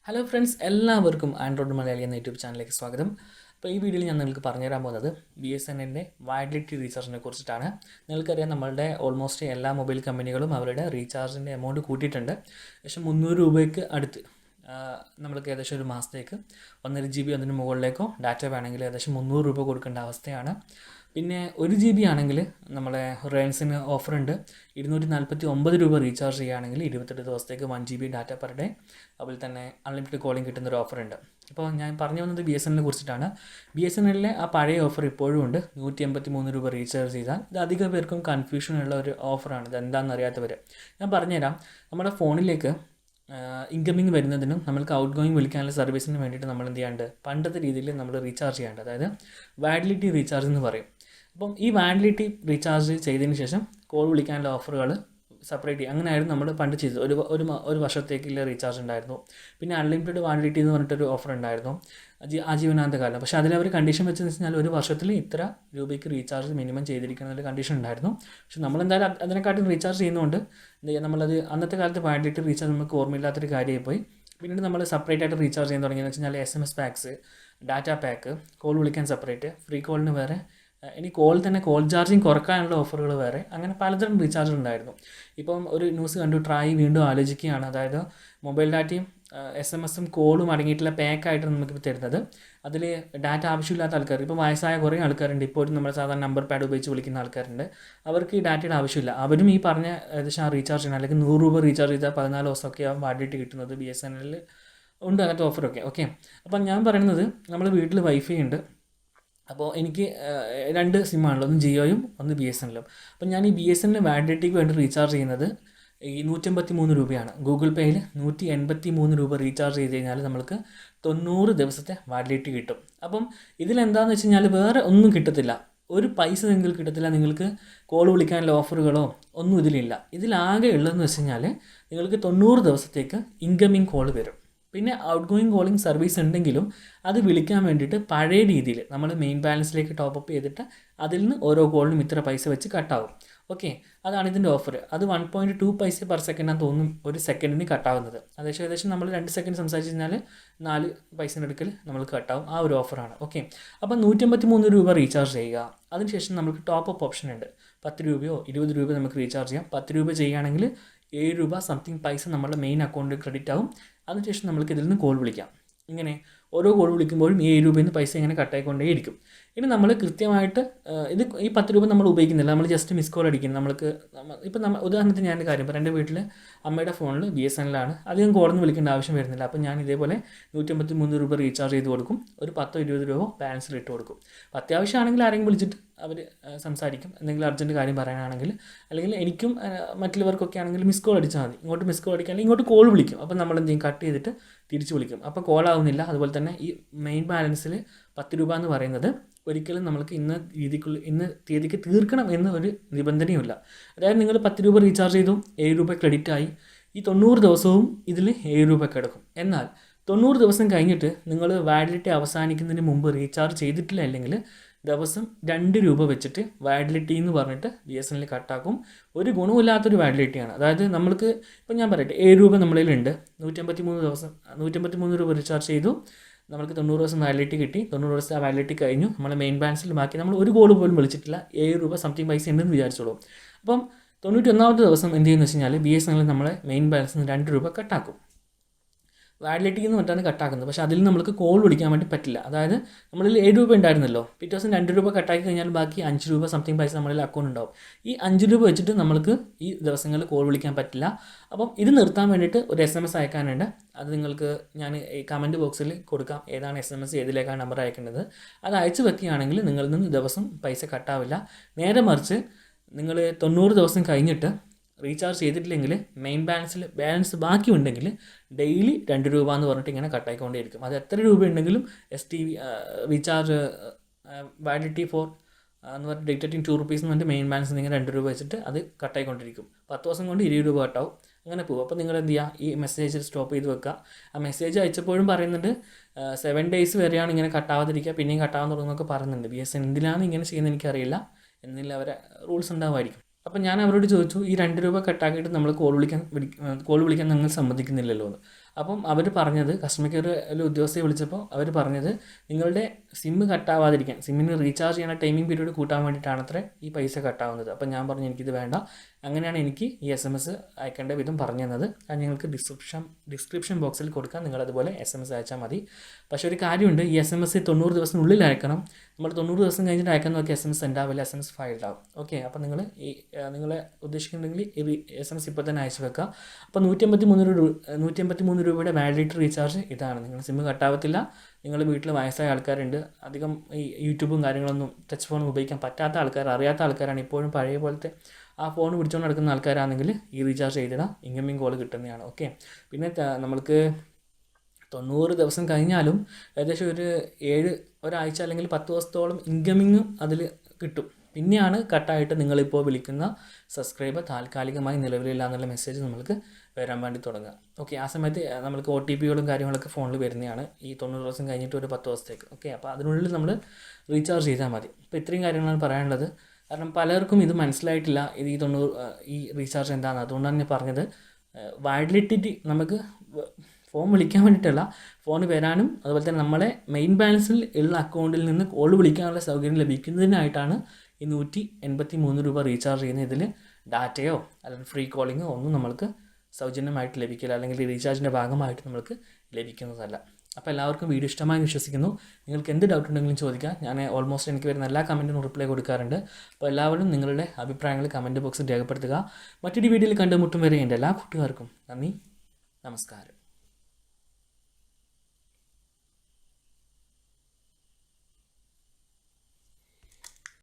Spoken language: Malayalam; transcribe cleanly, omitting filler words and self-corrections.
ഹലോ ഫ്രണ്ട്സ്, എല്ലാവർക്കും ആൻഡ്രോയിഡ് മലയാളി എന്ന യൂട്യൂബ് ചാനലിലേക്ക് സ്വാഗതം. അപ്പോൾ ഈ വീഡിയോയിൽ ഞാൻ നിങ്ങൾക്ക് പറഞ്ഞുതരാൻ പോകുന്നത് BSNLൻ്റെ വാലിഡിറ്റി റീചാർജിനെ കുറിച്ചിട്ടാണ്. നിങ്ങൾക്കറിയാം, നമ്മളുടെ ഓൾമോസ്റ്റ് എല്ലാ മൊബൈൽ കമ്പനികളും അവരുടെ റീചാർജിൻ്റെ എമൗണ്ട് കൂട്ടിയിട്ടുണ്ട്. ഏകദേശം 300 രൂപയ്ക്ക് അടുത്ത് നമ്മൾക്ക് ഏകദേശം ഒരു മാസത്തേക്ക് 1.5 GB അതിന് മുകളിലേക്കോ ഡാറ്റ വേണമെങ്കിൽ ഏകദേശം 300 രൂപ കൊടുക്കേണ്ട അവസ്ഥയാണ്. പിന്നെ 1 GB ആണെങ്കിൽ നമ്മളെ റിലയൻസിന് ഓഫറുണ്ട്. 249 രൂപ റീചാർജ് ചെയ്യുകയാണെങ്കിൽ 28 ദിവസത്തേക്ക് 1 GB ഡാറ്റ പെർ ഡേ, അതുപോലെ തന്നെ അൺലിമിറ്റഡ് കോളിംഗ് കിട്ടുന്നൊരു ഓഫറുണ്ട്. അപ്പോൾ ഞാൻ പറഞ്ഞു വന്നത് BSNLനെ കുറിച്ചിട്ടാണ്. BSNLലെ ആ പഴയ ഓഫർ ഇപ്പോഴും ഉണ്ട്. 183 രൂപ റീചാർജ് ചെയ്താൽ. ഇത് അധികം പേർക്കും കൺഫ്യൂഷനുള്ള ഒരു ഓഫറാണ്. ഇത് എന്താണെന്ന് അറിയാത്തവർ ഞാൻ പറഞ്ഞുതരാം. നമ്മുടെ ഫോണിലേക്ക് ഇൻകമിങ് വരുന്നതിനും നമ്മൾക്ക് ഔട്ട് ഗോയിങ് വിളിക്കാനുള്ള സർവീസിന് വേണ്ടിയിട്ട് നമ്മൾ എന്ത് ചെയ്യാണ്ട്, പണ്ടത്തെ രീതിയിൽ നമ്മൾ റീചാർജ് ചെയ്യാണ്ട്, അതായത് വാലിഡിറ്റി റീചാർജ് എന്ന് പറയും. അപ്പം ഈ വാലിഡിറ്റി റീചാർജ് ചെയ്തതിന് ശേഷം കോൾ വിളിക്കാനുള്ള ഓഫറുകൾ സെപ്പറേറ്റ് ചെയ്യും. അങ്ങനെയായിരുന്നു നമ്മൾ പണ്ട് ചെയ്തത്. ഒരു വർഷത്തേക്കുള്ള റീചാർജ് ഉണ്ടായിരുന്നു. പിന്നെ അൺലിമിറ്റഡ് വാലിഡിറ്റി എന്ന് പറഞ്ഞിട്ടൊരു ഓഫർ ഉണ്ടായിരുന്നു, ആജീവനാന്ത കാലം. പക്ഷേ അതിലവർ കണ്ടീഷൻ വെച്ചെന്ന് വെച്ചാൽ ഒരു വർഷത്തിൽ ഇത്ര രൂപയ്ക്ക് റീചാർജ് മിനിമം ചെയ്തിരിക്കണം എന്നൊരു കണ്ടീഷൻ ഉണ്ടായിരുന്നു. പക്ഷേ നമ്മളെന്തായാലും അതിനെക്കാട്ടും റീചാർജ് ചെയ്യുന്നതുകൊണ്ട് എന്ത് ചെയ്യുക, നമ്മളത് അന്നത്തെ കാലത്ത് വാലിഡിറ്റി റീചാർജ് നമുക്ക് ഓർമ്മയില്ലാത്തൊരു കാര്യമായി പോയി. പിന്നീട് നമ്മൾ സെപ്പറേറ്റ് ആയിട്ട് റീചാർജ് ചെയ്യാൻ തുടങ്ങിയെന്ന് വെച്ചാൽ SMS packs, data pack, call വിളിക്കാൻ സെപ്പറേറ്റ്, ഫ്രീ കോളിന് വേറെ, ഇനി കോൾ ചാർജിങ് കുറക്കാനുള്ള ഓഫറുകൾ വേറെ, അങ്ങനെ പലതരം റീചാർജ് ഉണ്ടായിരുന്നു. ഇപ്പം ഒരു ന്യൂസ് കണ്ടു, ട്രായ് വീണ്ടും ആലോചിക്കുകയാണ്. അതായത് മൊബൈൽ ഡാറ്റയും SMS കോളും അടങ്ങിയിട്ടുള്ള പാക്കായിട്ട് നമുക്കിപ്പോൾ തരുന്നത്. അതിൽ ഡാറ്റ ആവശ്യമില്ലാത്ത ആൾക്കാർ, ഇപ്പോൾ വയസ്സായ കുറേ ആൾക്കാരുണ്ട്, ഇപ്പോഴും നമ്മൾ സാധാരണ നമ്പർ പാഡ് ഉപയോഗിച്ച് വിളിക്കുന്ന ആൾക്കാരുണ്ട്. അവർക്ക് ഈ ഡാറ്റയുടെ ആവശ്യമില്ല. അവരും ഈ പറഞ്ഞ ഏകദേശം ആ റീചാർജ് ചെയ്യണം. അല്ലെങ്കിൽ 100 രൂപ റീചാർജ് ചെയ്താൽ 14 ദിവസമൊക്കെ വാലിഡിറ്റി കിട്ടുന്നത് BSNL ഉണ്ട്. അങ്ങനത്തെ ഓഫറൊക്കെ ഓക്കെ. അപ്പം ഞാൻ പറയുന്നത്, നമ്മൾ വീട്ടിൽ വൈഫൈ ഉണ്ട്. അപ്പോൾ എനിക്ക് 2 സിമ്മാണല്ലോ, ഒന്ന് ജിയോയും ഒന്ന് BSNLും. അപ്പം ഞാൻ ഈ BSNL വാലിഡിറ്റിക്ക് വേണ്ടി റീചാർജ് ചെയ്യുന്നത് ഈ 153 രൂപയാണ്. ഗൂഗിൾ പേയിൽ 183 രൂപ റീചാർജ് ചെയ്ത് കഴിഞ്ഞാൽ നമുക്ക് 90 ദിവസത്തെ വാലിഡിറ്റി കിട്ടും. അപ്പം ഇതിലെന്താണെന്ന് വെച്ച് കഴിഞ്ഞാൽ വേറെ ഒന്നും കിട്ടത്തില്ല, ഒരു പൈസ നിങ്ങൾക്ക് കിട്ടത്തില്ല. നിങ്ങൾക്ക് കോൾ വിളിക്കാനുള്ള ഓഫറുകളോ ഒന്നും ഇതിലില്ല. ഇതിലാകെ ഉള്ളതെന്ന് വെച്ച് കഴിഞ്ഞാൽ നിങ്ങൾക്ക് 90 ദിവസത്തേക്ക് ഇൻകമിങ് കോൾ വരും. പിന്നെ ഔട്ട് ഗോയിങ് കോളിംഗ് സർവീസ് ഉണ്ടെങ്കിലും അത് വിളിക്കാൻ വേണ്ടിയിട്ട് പഴയ രീതിയിൽ നമ്മൾ മെയിൻ ബാലൻസിലേക്ക് ടോപ്പ് ചെയ്തിട്ട് അതിൽ നിന്ന് ഓരോ കോളിനും ഇത്ര പൈസ വെച്ച് കട്ടാവും. ഓക്കെ, അതാണ് ഇതിൻ്റെ ഓഫർ. അത് 1.2 പൈസ പെർ സെക്കൻഡാന്ന് തോന്നും ഒരു സെക്കൻഡിന് കട്ടാവുന്നത്. ഏകദേശം നമ്മൾ 2 സെക്കൻഡ് സംസാരിച്ച് കഴിഞ്ഞാൽ 4 പൈസേൻ്റെ അടുക്കൽ നമ്മൾ കട്ടാവും. ആ ഒരു ഓഫറാണ്. ഓക്കെ, അപ്പം 153 രൂപ റീചാർജ് ചെയ്യുക. അതിനുശേഷം നമുക്ക് ടോപ്പ് അപ്പ് ഓപ്ഷൻ ഉണ്ട്. 10 രൂപയോ 20 രൂപയോ നമുക്ക് റീചാർജ് ചെയ്യാം. 10 രൂപ ചെയ്യുകയാണെങ്കിൽ 7 രൂപ സംതിങ് പൈസ നമ്മുടെ മെയിൻ അക്കൗണ്ടിൽ ക്രെഡിറ്റ് ആവും. അതിനുശേഷം നമുക്ക് ഇതിൽ നിന്ന് കോൾ വിളിക്കാം. ഇങ്ങനെ ഓരോ കോൾ വിളിക്കുമ്പോഴും 7 രൂപയിൽ നിന്ന് പൈസ ഇങ്ങനെ കട്ടായിക്കൊണ്ടേയിരിക്കും. ഇനി നമ്മൾ കൃത്യമായിട്ട് ഈ 10 രൂപ നമ്മൾ ഉപയോഗിക്കുന്നില്ല, നമ്മൾ ജസ്റ്റ് മിസ് കോൾ അടിക്കുന്നു. ഇപ്പം ഉദാഹരണത്തിന് ഞാൻ കാര്യം പറയാം. എൻ്റെ വീട്ടിൽ അമ്മയുടെ ഫോണിൽ BSNLാണ്, അധികം കോളൊന്നും വിളിക്കേണ്ട ആവശ്യം വരുന്നില്ല. അപ്പം ഞാൻ ഇതേപോലെ 153 രൂപ റീചാർജ് ചെയ്ത് കൊടുക്കും. ഒരു 10-20 രൂപ ബാലൻസിൽ ഇട്ട് കൊടുക്കും. അപ്പോൾ അത്യാവശ്യമാണെങ്കിൽ ആരെങ്കിലും വിളിച്ചിട്ട് അവർ സംസാരിക്കും, എന്തെങ്കിലും അർജൻറ്റ് കാര്യം പറയാനാണെങ്കിൽ. അല്ലെങ്കിൽ എനിക്കും മറ്റുള്ളവർക്കൊക്കെ ആണെങ്കിൽ മിസ് കോൾ അടിച്ചാൽ മതി. ഇങ്ങോട്ട് മിസ് കോൾ അടിക്കുകയാണെങ്കിൽ ഇങ്ങോട്ട് കോൾ വിളിക്കും. അപ്പം നമ്മൾ എന്തെങ്കിലും കട്ട് ചെയ്തിട്ട് തിരിച്ച് വിളിക്കും. അപ്പോൾ കോൾ ആവുന്നില്ല. അതുപോലെ തന്നെ ഈ മെയിൻ ബാലൻസിൽ 10 രൂപ എന്ന് പറയുന്നത് ഒരിക്കലും നമുക്ക് ഇന്ന തീയതിക്ക് തീർക്കണം എന്ന ഒരു നിബന്ധനയുമില്ല. അതായത് നിങ്ങൾ 10 രൂപ റീചാർജ് ചെയ്തു, 7 രൂപ ക്രെഡിറ്റ് ആയി. ഈ 90 ദിവസവും ഇതിൽ 7 രൂപ കിടക്കും. എന്നാൽ 90 ദിവസം കഴിഞ്ഞിട്ട് നിങ്ങൾ വാലിഡിറ്റി അവസാനിക്കുന്നതിന് മുമ്പ് റീചാർജ് ചെയ്തിട്ടില്ല, അല്ലെങ്കിൽ ദിവസം 2 രൂപ വെച്ചിട്ട് വാലിഡിറ്റി എന്ന് പറഞ്ഞിട്ട് BSNL കട്ടാക്കും. ഒരു ഗുണമില്ലാത്തൊരു വാലിഡിറ്റിയാണ്. അതായത് നമ്മൾക്ക് ഇപ്പം ഞാൻ പറയട്ടെ, 7 രൂപ നമ്മളിലുണ്ട്, 153 രൂപ റീചാർജ് ചെയ്തു, നമുക്ക് 90 ദിവസം വാലിഡിറ്റി കിട്ടി. 90 ദിവസത്തെ വാലിഡിറ്റി കഴിഞ്ഞു, നമ്മളെ മെയിൻ ബാലൻസിൽ ബാക്കി നമ്മൾ ഒരു കോൾ പോലും വിളിച്ചിട്ടില്ല, 7 രൂപ സംതിങ് പൈസ ഉണ്ടെന്ന് വിചാരിച്ചോളൂ. അപ്പം 91ാമത്തെ ദിവസം എന്ത് ചെയ്യുമെന്ന് വെച്ച് കഴിഞ്ഞാൽ BSNL നമ്മളെ മെയിൻ ബാലൻസിൽ നിന്ന് 2 രൂപ കട്ടാക്കും. വാലിഡിറ്റി എന്ന് പറഞ്ഞാണ് കട്ടാക്കുന്നത്. പക്ഷേ അതിൽ നമുക്ക് കോൾ വിളിക്കാൻ വേണ്ടി പറ്റില്ല. അതായത് നമ്മളിൽ 7 രൂപ ഉണ്ടായിരുന്നല്ലോ, പിറ്റേ ദിവസം 2 രൂപ കട്ടാക്കി കഴിഞ്ഞാൽ ബാക്കി 5 രൂപ സംതിങ് പൈസ നമ്മളിൽ അക്കൗണ്ട് ഉണ്ടാവും. ഈ 5 രൂപ വെച്ചിട്ട് നമ്മൾക്ക് ഈ ദിവസങ്ങളിൽ കോൾ വിളിക്കാൻ പറ്റില്ല. അപ്പം ഇത് നിർത്താൻ വേണ്ടിയിട്ട് ഒരു SMS അയക്കാനുണ്ട്. അത് നിങ്ങൾക്ക് ഞാൻ ഈ കമൻറ്റ് ബോക്സിൽ കൊടുക്കാം, ഏതാണ് SMS, ഏതിലേക്കാണ് നമ്പർ അയക്കേണ്ടത്. അത് അയച്ചു വെക്കുകയാണെങ്കിൽ നിങ്ങളിൽ നിന്ന് ദിവസം പൈസ കട്ടാവില്ല. നേരെ മറിച്ച് നിങ്ങൾ 90 ദിവസം കഴിഞ്ഞിട്ട് റീചാർജ് ചെയ്തിട്ടില്ലെങ്കിൽ മെയിൻ ബാലൻസ് ബാക്കി ഉണ്ടെങ്കിൽ ഡെയിലി 2 രൂപ എന്ന് പറഞ്ഞിട്ട് ഇങ്ങനെ കട്ടായിക്കൊണ്ടേയിരിക്കും. അത് എത്ര രൂപ ഉണ്ടെങ്കിലും STV റീചാർജ് വാലിഡിറ്റി ഫോർ എന്ന് പറഞ്ഞിട്ട് ഡിക്റ്റേറ്റിംഗ് 2 rupees എന്ന് പറഞ്ഞിട്ട് മെയിൻ ബാലൻസ് നിങ്ങൾ 2 രൂപ വെച്ചിട്ട് അത് കട്ടായിക്കൊണ്ടിരിക്കും. 10 ദിവസം കൊണ്ട് 20 രൂപ കട്ടാവും. അങ്ങനെ പോകും. അപ്പോൾ നിങ്ങൾ എന്ത് ചെയ്യുക, ഈ മെസ്സേജ് സ്റ്റോപ്പ് ചെയ്ത് വെക്കുക. ആ മെസ്സേജ് അയച്ചപ്പോഴും പറയുന്നുണ്ട് 7 days വരെയാണ് ഇങ്ങനെ കട്ടാവാതിരിക്കുക, പിന്നെയും കട്ടാവാൻ തുടങ്ങുന്നൊക്കെ പറയുന്നുണ്ട്. BSNL എന്തിനാണ് ഇങ്ങനെ ചെയ്യുന്നത് എനിക്കറിയില്ല, എന്നില്ല അവരെ റൂൾസ് ഉണ്ടാവുമായിരിക്കും. അപ്പം ഞാൻ അവരോട് ചോദിച്ചു, ഈ 2 രൂപ കട്ടാക്കിയിട്ട് നമ്മൾ കോൾ വിളിക്കാൻ നിങ്ങൾ സമ്മതിക്കുന്നില്ലല്ലോ എന്ന്. അപ്പം അവർ പറഞ്ഞത് കസ്റ്റമർ കെയറിൽ ഉദ്യോഗസ്ഥയെ വിളിച്ചപ്പോൾ അവർ പറഞ്ഞത് നിങ്ങളുടെ സിമ്മ് കട്ടാവാതിരിക്കാൻ സിമ്മിന് റീചാർജ് ചെയ്യണ ടൈമിംഗ് പീരീഡ് കൂട്ടാൻ വേണ്ടിയിട്ടാണത്രേ ഈ പൈസ കട്ടാവുന്നത്. അപ്പം ഞാൻ പറഞ്ഞു എനിക്കിത് വേണ്ട, അങ്ങനെയാണ് എനിക്ക് ഈ SMS അയക്കേണ്ട വിധം പറഞ്ഞു തന്നത്. അത് നിങ്ങൾക്ക് ഡിസ്ക്രിപ്ഷൻ ബോക്സിൽ കൊടുക്കാം, നിങ്ങളതുപോലെ SMS അയച്ചാൽ മതി. പക്ഷേ ഒരു കാര്യമുണ്ട്, ഈ SMS 90 ദിവസത്തിനുള്ളിൽ അയക്കണം. നമ്മൾ 90 ദിവസം കഴിഞ്ഞിട്ട് അയക്കാൻ നോക്കി SMS ഉണ്ടാവില്ല, SMS ഫയൽഡ് ആവും. ഓക്കെ, അപ്പോൾ നിങ്ങൾ നിങ്ങളെ ഉദ്ദേശിക്കുന്നുണ്ടെങ്കിൽ ഈ SMS ഇപ്പോൾ തന്നെ അയച്ചു വെക്കുക. അപ്പോൾ 153 രൂപയുടെ വാലിഡിറ്റി റീചാർജ് ഇതാണ്. നിങ്ങൾ സിമ്മ് കട്ടാവത്തില്ല. നിങ്ങൾ വീട്ടിൽ വയസ്സായ ആൾക്കാരുണ്ട്, അധികം ഈ യൂട്യൂബും കാര്യങ്ങളൊന്നും ടച്ച് ഫോൺ ഉപയോഗിക്കാൻ പറ്റാത്ത ആൾക്കാർ, അറിയാത്ത ആൾക്കാരാണ്, ഇപ്പോഴും പഴയ പോലത്തെ ആ ഫോൺ പിടിച്ചുകൊണ്ട് നടക്കുന്ന ആൾക്കാരാണെങ്കിൽ ഈ റീചാർജ് ചെയ്തിടാം, ഇൻകമിങ് കോൾ കിട്ടുന്നതാണ്. ഓക്കെ, പിന്നെ നമ്മൾക്ക് 90 ദിവസം കഴിഞ്ഞാലും ഏകദേശം ഒരാഴ്ച അല്ലെങ്കിൽ 10 ദിവസത്തോളം ഇൻകമിങ്ങും അതിൽ കിട്ടും. പിന്നെയാണ് കട്ടായിട്ട് നിങ്ങളിപ്പോൾ വിളിക്കുന്ന സബ്സ്ക്രൈബർ താൽക്കാലികമായി നിലവിലില്ല എന്നുള്ള മെസ്സേജ് നമ്മൾക്ക് വരാൻ വേണ്ടി തുടങ്ങുക. ഓക്കെ, ആ സമയത്ത് നമ്മൾക്ക് OTPകളും കാര്യങ്ങളൊക്കെ ഫോണിൽ വരുന്നതാണ് ഈ 90 ദിവസം കഴിഞ്ഞിട്ട് ഒരു 10 ദിവസത്തേക്ക്. ഓക്കെ, അപ്പോൾ അതിനുള്ളിൽ നമ്മൾ റീചാർജ് ചെയ്താൽ മതി. അപ്പോൾ ഇത്രയും കാര്യങ്ങളാണ് പറയാനുള്ളത്. കാരണം പലർക്കും ഇത് മനസ്സിലായിട്ടില്ല, ഇത് ഈ റീചാർജ് എന്താണെന്ന്. അതുകൊണ്ടാണ് ഞാൻ പറഞ്ഞത്, വാലിഡിറ്റി നമുക്ക് ഫോൺ വിളിക്കാൻ വേണ്ടിയിട്ടല്ല, ഫോൺ വരാനും അതുപോലെ തന്നെ നമ്മളെ മെയിൻ ബാലൻസിൽ ഉള്ള അക്കൗണ്ടിൽ നിന്ന് കോൾ വിളിക്കാനുള്ള സൗകര്യം ലഭിക്കുന്നതിനായിട്ടാണ് ഈ 183 രൂപ റീചാർജ് ചെയ്യുന്നത്. ഇതിൽ ഡാറ്റയോ അല്ലെങ്കിൽ ഫ്രീ കോളിങ്ങോ ഒന്നും നമ്മൾക്ക് സൗജന്യമായിട്ട് ലഭിക്കില്ല, അല്ലെങ്കിൽ ഈ റീചാർജിൻ്റെ ഭാഗമായിട്ട് നമുക്ക് ലഭിക്കുന്നതല്ല. അപ്പോൾ എല്ലാവർക്കും വീഡിയോ ഇഷ്ടമായി വിശ്വസിക്കുന്നു. നിങ്ങൾക്ക് എന്ത് ഡൗട്ട് ഉണ്ടെങ്കിലും ചോദിക്കാം. ഞാൻ ഓൾമോസ്റ്റ് എനിക്ക് വരുന്ന എല്ലാ കമൻറ്റിനും റിപ്ലൈ കൊടുക്കാറുണ്ട്. അപ്പോൾ എല്ലാവരും നിങ്ങളുടെ അഭിപ്രായങ്ങൾ കമൻറ്റ് ബോക്സിൽ രേഖപ്പെടുത്തുക. മറ്റൊരു വീഡിയോയിൽ കണ്ടുമുട്ടും വരെ എൻ്റെ എല്ലാ കൂട്ടുകാർക്കും നന്ദി, നമസ്കാരം.